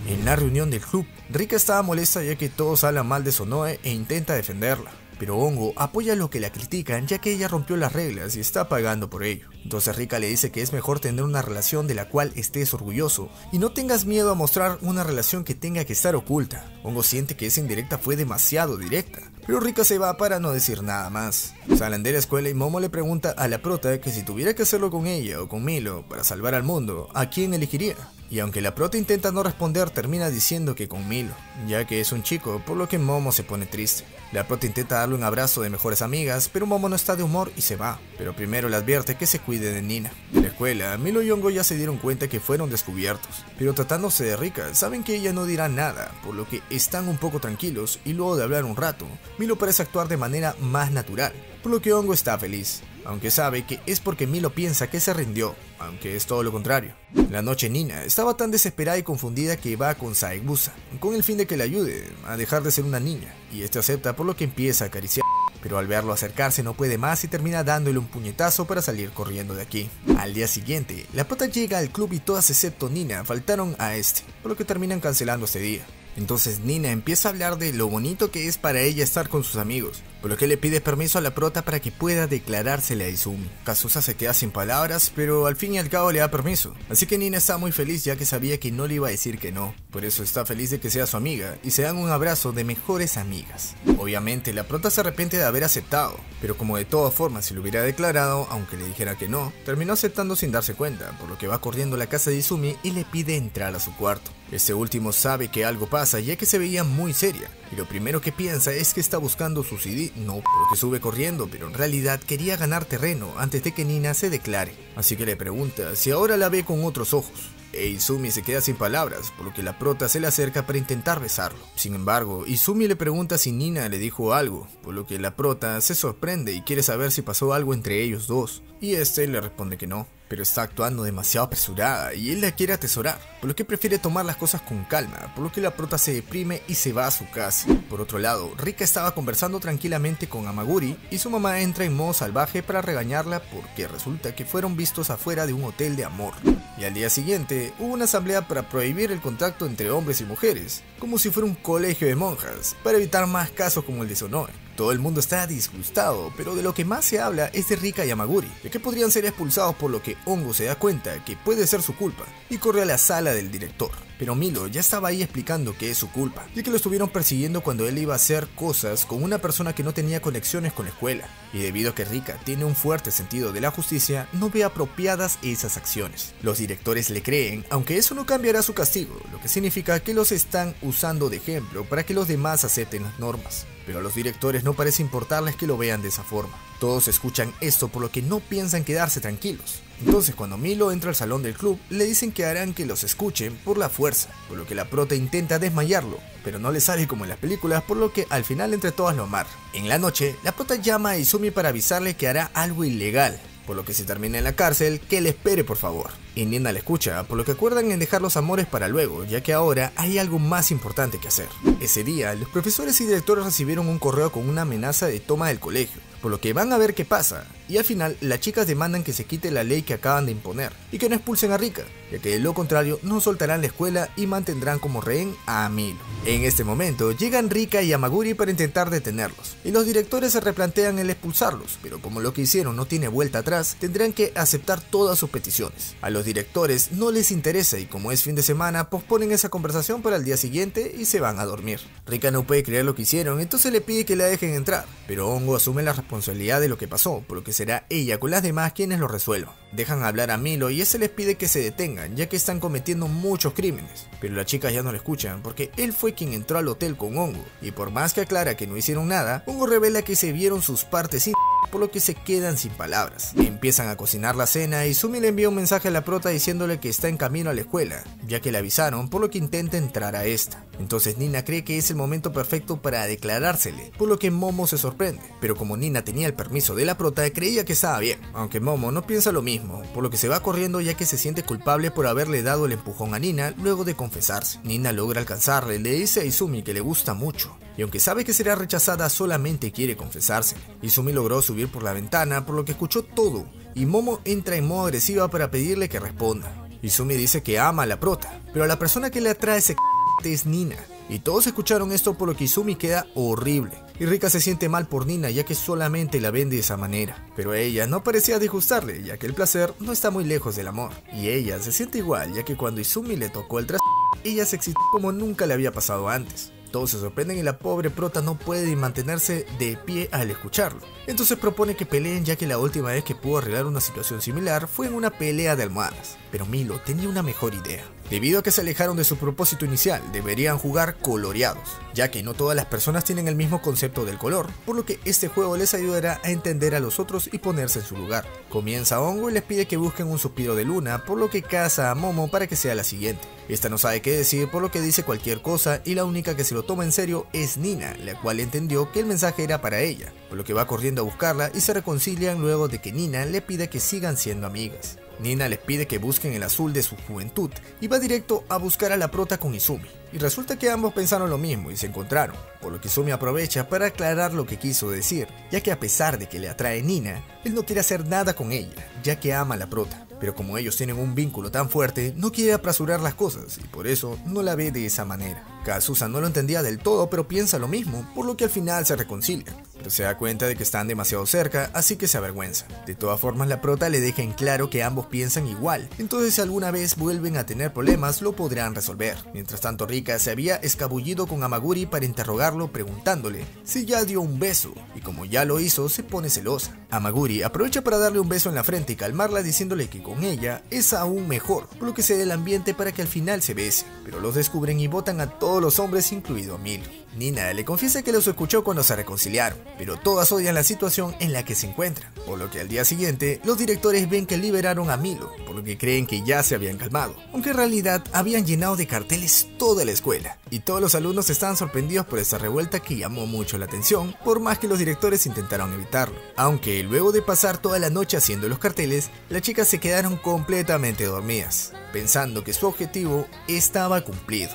En la reunión del club, Rika estaba molesta ya que todos hablan mal de Sonoe e intenta defenderla, pero Hongo apoya lo que la critican ya que ella rompió las reglas y está pagando por ello. Entonces Rika le dice que es mejor tener una relación de la cual estés orgulloso y no tengas miedo a mostrar una relación que tenga que estar oculta. Hongo siente que esa indirecta fue demasiado directa, pero Rika se va para no decir nada más. Salen de la escuela y Momo le pregunta a la prota que si tuviera que hacerlo con ella o con Milo para salvar al mundo, ¿a quién elegiría? Y aunque la prota intenta no responder, termina diciendo que con Milo, ya que es un chico, por lo que Momo se pone triste. La prota intenta darle un abrazo de mejores amigas, pero Momo no está de humor y se va, pero primero le advierte que se cuide de Nina. En la escuela, Milo y Hongo ya se dieron cuenta que fueron descubiertos, pero tratándose de Rika, saben que ella no dirá nada, por lo que están un poco tranquilos y luego de hablar un rato, Milo parece actuar de manera más natural, por lo que Hongo está feliz, aunque sabe que es porque Milo piensa que se rindió, aunque es todo lo contrario. La noche Nina estaba tan desesperada y confundida que va con Saegusa, con el fin de que le ayude a dejar de ser una niña, y este acepta por lo que empieza a acariciar. Pero al verlo acercarse no puede más y termina dándole un puñetazo para salir corriendo de aquí. Al día siguiente, la prota llega al club y todas excepto Nina faltaron a este, por lo que terminan cancelando este día. Entonces Nina empieza a hablar de lo bonito que es para ella estar con sus amigos, por lo que le pide permiso a la prota para que pueda declarársele a Izumi. Kazusa se queda sin palabras, pero al fin y al cabo le da permiso, así que Nina está muy feliz ya que sabía que no le iba a decir que no, por eso está feliz de que sea su amiga y se dan un abrazo de mejores amigas. Obviamente la prota se arrepiente de haber aceptado, pero como de todas formas si lo hubiera declarado, aunque le dijera que no, terminó aceptando sin darse cuenta, por lo que va corriendo a la casa de Izumi y le pide entrar a su cuarto. Este último sabe que algo pasa ya que se veía muy seria, y lo primero que piensa es que está buscando su CD, no, por lo que sube corriendo, pero en realidad quería ganar terreno antes de que Nina se declare, así que le pregunta si ahora la ve con otros ojos. Izumi se queda sin palabras, por lo que la prota se le acerca para intentar besarlo. Sin embargo, Izumi le pregunta si Nina le dijo algo, por lo que la prota se sorprende y quiere saber si pasó algo entre ellos dos, y este le responde que no, pero está actuando demasiado apresurada y él la quiere atesorar, por lo que prefiere tomar las cosas con calma, por lo que la prota se deprime y se va a su casa. Por otro lado, Rika estaba conversando tranquilamente con Amaguri y su mamá entra en modo salvaje para regañarla porque resulta que fueron vistos afuera de un hotel de amor. Y al día siguiente hubo una asamblea para prohibir el contacto entre hombres y mujeres, como si fuera un colegio de monjas, para evitar más casos como el de Sonoe. Todo el mundo está disgustado, pero de lo que más se habla es de Rika y Amaguri, ya que podrían ser expulsados, por lo que Hongo se da cuenta que puede ser su culpa y corre a la sala del director. Pero Milo ya estaba ahí explicando que es su culpa, ya que lo estuvieron persiguiendo cuando él iba a hacer cosas con una persona que no tenía conexiones con la escuela, y debido a que Rika tiene un fuerte sentido de la justicia, no ve apropiadas esas acciones. Los directores le creen, aunque eso no cambiará su castigo, lo que significa que los están usando de ejemplo para que los demás acepten las normas. Pero a los directores no parece importarles que lo vean de esa forma. Todos escuchan esto, por lo que no piensan quedarse tranquilos. Entonces cuando Milo entra al salón del club, le dicen que harán que los escuchen por la fuerza, por lo que la prota intenta desmayarlo, pero no le sale como en las películas, por lo que al final entre todas lo amarran. En la noche, la prota llama a Izumi para avisarle que hará algo ilegal, por lo que si termina en la cárcel, que le espere por favor. Y Nina la escucha, por lo que acuerdan en dejar los amores para luego, ya que ahora hay algo más importante que hacer. Ese día, los profesores y directores recibieron un correo con una amenaza de toma del colegio, por lo que van a ver qué pasa, y al final las chicas demandan que se quite la ley que acaban de imponer, y que no expulsen a Rika, ya que de lo contrario no soltarán la escuela y mantendrán como rehén a Milo. En este momento llegan Rika y Amaguri para intentar detenerlos, y los directores se replantean el expulsarlos, pero como lo que hicieron no tiene vuelta atrás, tendrán que aceptar todas sus peticiones. A los directores no les interesa y como es fin de semana, posponen esa conversación para el día siguiente y se van a dormir. Rika no puede creer lo que hicieron, entonces le pide que la dejen entrar, pero Hongo asume la responsabilidad de lo que pasó, por lo que será ella con las demás quienes lo resuelvan. Dejan hablar a Milo y ese les pide que se detengan, ya que están cometiendo muchos crímenes, pero las chicas ya no le escuchan porque él fue quien entró al hotel con Hongo, y por más que aclara que no hicieron nada, Hongo revela que se vieron sus partes sin, por lo que se quedan sin palabras. Empiezan a cocinar la cena y Sumi le envía un mensaje a la prota diciéndole que está en camino a la escuela, ya que le avisaron, por lo que intenta entrar a esta. Entonces Nina cree que es el momento perfecto para declarársele, por lo que Momo se sorprende, pero como Nina tenía el permiso de la prota, creía que estaba bien, aunque Momo no piensa lo mismo, por lo que se va corriendo ya que se siente culpable por haberle dado el empujón a Nina luego de confesarse. Nina logra alcanzarle, le dice a Izumi que le gusta mucho, y aunque sabe que será rechazada, solamente quiere confesarse. Izumi logró subir por la ventana, por lo que escuchó todo, y Momo entra en modo agresiva para pedirle que responda. Izumi dice que ama a la prota, pero a la persona que le atrae ese es Nina, y todos escucharon esto, por lo que Izumi queda horrible, y Rika se siente mal por Nina ya que solamente la ven de esa manera, pero a ella no parecía disgustarle ya que el placer no está muy lejos del amor, y ella se siente igual ya que cuando Izumi le tocó el trasero, ella se excitó como nunca le había pasado antes. Todos se sorprenden y la pobre prota no puede mantenerse de pie al escucharlo. Entonces propone que peleen, ya que la última vez que pudo arreglar una situación similar fue en una pelea de almohadas. Pero Milo tenía una mejor idea. Debido a que se alejaron de su propósito inicial, deberían jugar coloreados, ya que no todas las personas tienen el mismo concepto del color, por lo que este juego les ayudará a entender a los otros y ponerse en su lugar. Comienza Hongo y les pide que busquen un suspiro de luna, por lo que caza a Momo para que sea la siguiente. Esta no sabe qué decir, por lo que dice cualquier cosa, y la única que se lo toma en serio es Nina, la cual entendió que el mensaje era para ella, por lo que va corriendo a buscarla y se reconcilian luego de que Nina le pide que sigan siendo amigas. Nina les pide que busquen el azul de su juventud y va directo a buscar a la prota con Izumi, y resulta que ambos pensaron lo mismo y se encontraron, por lo que Izumi aprovecha para aclarar lo que quiso decir, ya que a pesar de que le atrae Nina, él no quiere hacer nada con ella, ya que ama a la prota. Pero como ellos tienen un vínculo tan fuerte, no quiere apresurar las cosas y por eso no la ve de esa manera. Kazusa no lo entendía del todo, pero piensa lo mismo, por lo que al final se reconcilian, pero se da cuenta de que están demasiado cerca, así que se avergüenza. De todas formas, la prota le deja en claro que ambos piensan igual, entonces si alguna vez vuelven a tener problemas, lo podrán resolver. Mientras tanto, Rika se había escabullido con Amaguri para interrogarlo, preguntándole si ya dio un beso, y como ya lo hizo, se pone celosa. Amaguri aprovecha para darle un beso en la frente y calmarla, diciéndole que con ella es aún mejor, por lo que se da el ambiente para que al final se bese, pero los descubren y botan a todos los hombres, incluido a Milo. Nina le confiesa que los escuchó cuando se reconciliaron, pero todas odian la situación en la que se encuentran, por lo que al día siguiente los directores ven que liberaron a Milo, por lo que creen que ya se habían calmado, aunque en realidad habían llenado de carteles toda la escuela, y todos los alumnos estaban sorprendidos por esta revuelta que llamó mucho la atención, por más que los directores intentaron evitarlo. Aunque luego de pasar toda la noche haciendo los carteles, las chicas se quedaron completamente dormidas, pensando que su objetivo estaba cumplido.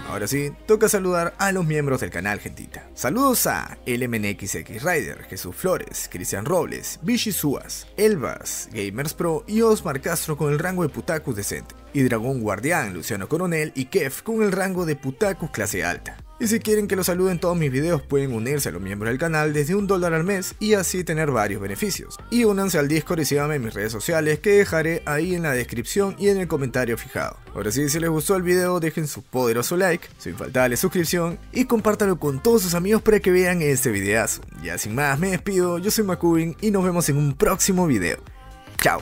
Ahora sí, toca saludar a los miembros del canal, gentita. Saludos a LMNXX Rider, Jesús Flores, Cristian Robles, Vichy Suas, Elvas, Gamers Pro y Osmar Castro con el rango de Putakus decente, y Dragón Guardián, Luciano Coronel y Kev con el rango de Putakus clase alta. Y si quieren que los salude en todos mis videos, pueden unirse a los miembros del canal desde $1 al mes y así tener varios beneficios. Y únanse al Discord y síganme en mis redes sociales que dejaré ahí en la descripción y en el comentario fijado. Ahora sí, si les gustó el video, dejen su poderoso like, su infaltable suscripción y compártanlo con todos sus amigos para que vean este videazo. Ya sin más me despido, yo soy Makubin y nos vemos en un próximo video. Chao.